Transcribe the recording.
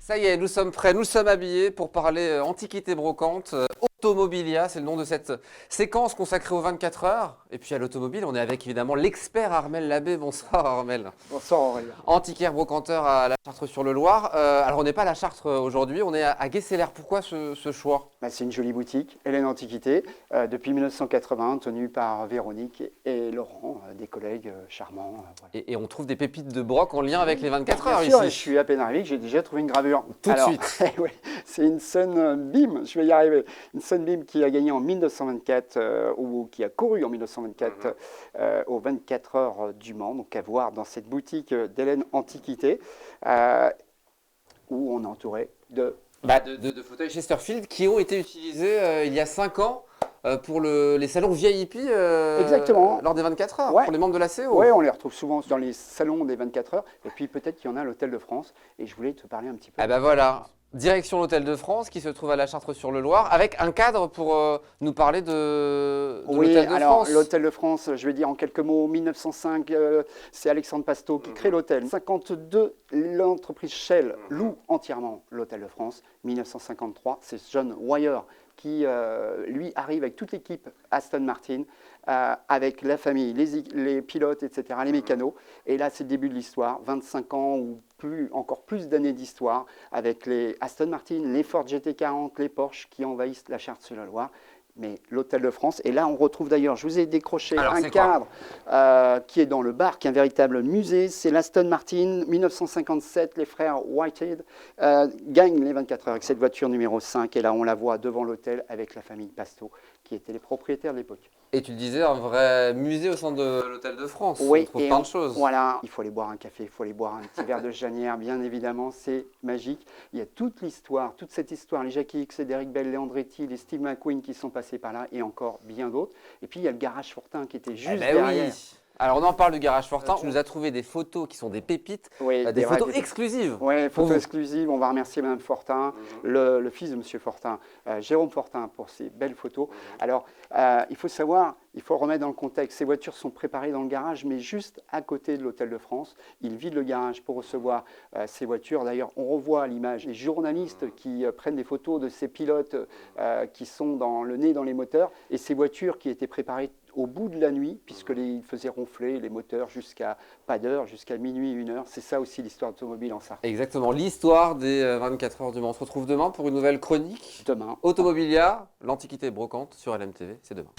Ça y est, nous sommes prêts, nous sommes habillés pour parler antiquité brocante. Automobilia, c'est le nom de cette séquence consacrée aux 24 heures. Et puis à l'automobile, on est avec évidemment l'expert Armel Labbé. Bonsoir Armel. Bonsoir Aurélien. Antiquaire brocanteur à la Chartre-sur-le-Loir. Alors on n'est pas à la Chartre aujourd'hui, on est à Guesseler. Pourquoi ce choix? C'est une jolie boutique, Hélène Antiquité, depuis 1980, tenue par Véronique et Laurent, des collègues charmants. Voilà. Et on trouve des pépites de broc en lien avec les 24 Bien heures sûr, ici. et je suis à peine arrivé que j'ai déjà trouvé une gravure. Tout de suite. Oui, c'est une Sunbeam, je vais y arriver. Une Sunbeam qui a gagné en 1924, ou qui a couru en 1924 aux 24 heures du Mans. Donc à voir dans cette boutique d'Hélène Antiquité, où on est entouré de... de fauteuils Chesterfield qui ont été utilisés il y a 5 ans pour les salons VIP Exactement. lors des 24 heures, Ouais. pour les membres de la CO. Oui, on les retrouve souvent dans les salons des 24 heures. Et puis peut-être qu'il y en a à l'Hôtel de France. Et je voulais te parler un petit peu. Ah ben voilà, direction l'Hôtel de France qui se trouve à la Chartre-sur-le-Loir avec un cadre pour nous parler de l'Hôtel de alors France. l'Hôtel de France, je vais dire en quelques mots, 1905, c'est Alexandre Pasteau qui crée l'hôtel. 52, l'entreprise Shell loue entièrement l'Hôtel de France. 1953, c'est John Wyer qui, lui, arrive avec toute l'équipe Aston Martin, avec la famille, les pilotes, etc., les mécanos. Et là, c'est le début de l'histoire, 25 ans ou plus, encore plus d'années d'histoire, avec les Aston Martin, les Ford GT40, les Porsche qui envahissent la Chartre-sur-le-Loir. Mais l'Hôtel de France, et là on retrouve d'ailleurs, je vous ai décroché un cadre qui est dans le bar, qui est un véritable musée, c'est l'Aston Martin 1957, les frères Whitehead gagnent les 24 heures avec cette voiture numéro 5, et là on la voit devant l'hôtel avec la famille Pasteau, qui étaient les propriétaires de l'époque. Et tu disais un vrai musée au centre de l'Hôtel de France, Oui, on trouve plein de choses. Voilà, il faut aller boire un café, il faut aller boire un petit verre de Janière, bien évidemment, c'est magique. Il y a toute l'histoire, toute cette histoire, les Jackie X, Cédric Bell, les Andretti, les Steve McQueen qui sont passés par là, et encore bien d'autres. Et puis il y a le garage Fortin qui était juste derrière. Oui. Alors on en parle du garage Fortin, tu nous as trouvé des photos qui sont des pépites, Oui, des photos exclusives. Oui, photos exclusives, on va remercier Mme Fortin, le fils de M. Fortin, Jérôme Fortin, pour ces belles photos. Alors, il faut savoir, il faut remettre dans le contexte, ces voitures sont préparées dans le garage, mais juste à côté de l'Hôtel de France. Ils vident le garage pour recevoir ces voitures. D'ailleurs, on revoit à l'image les journalistes qui prennent des photos de ces pilotes qui sont le nez dans les moteurs, et ces voitures qui étaient préparées au bout de la nuit, puisqu'ils faisaient ronfler les moteurs jusqu'à pas d'heure, jusqu'à minuit, 1 heure. C'est ça aussi l'histoire automobile en Sarthe. Exactement, l'histoire des 24 heures du Mans. On se retrouve demain pour une nouvelle chronique. Demain. Automobilia, l'antiquité brocante sur LMTV, c'est demain.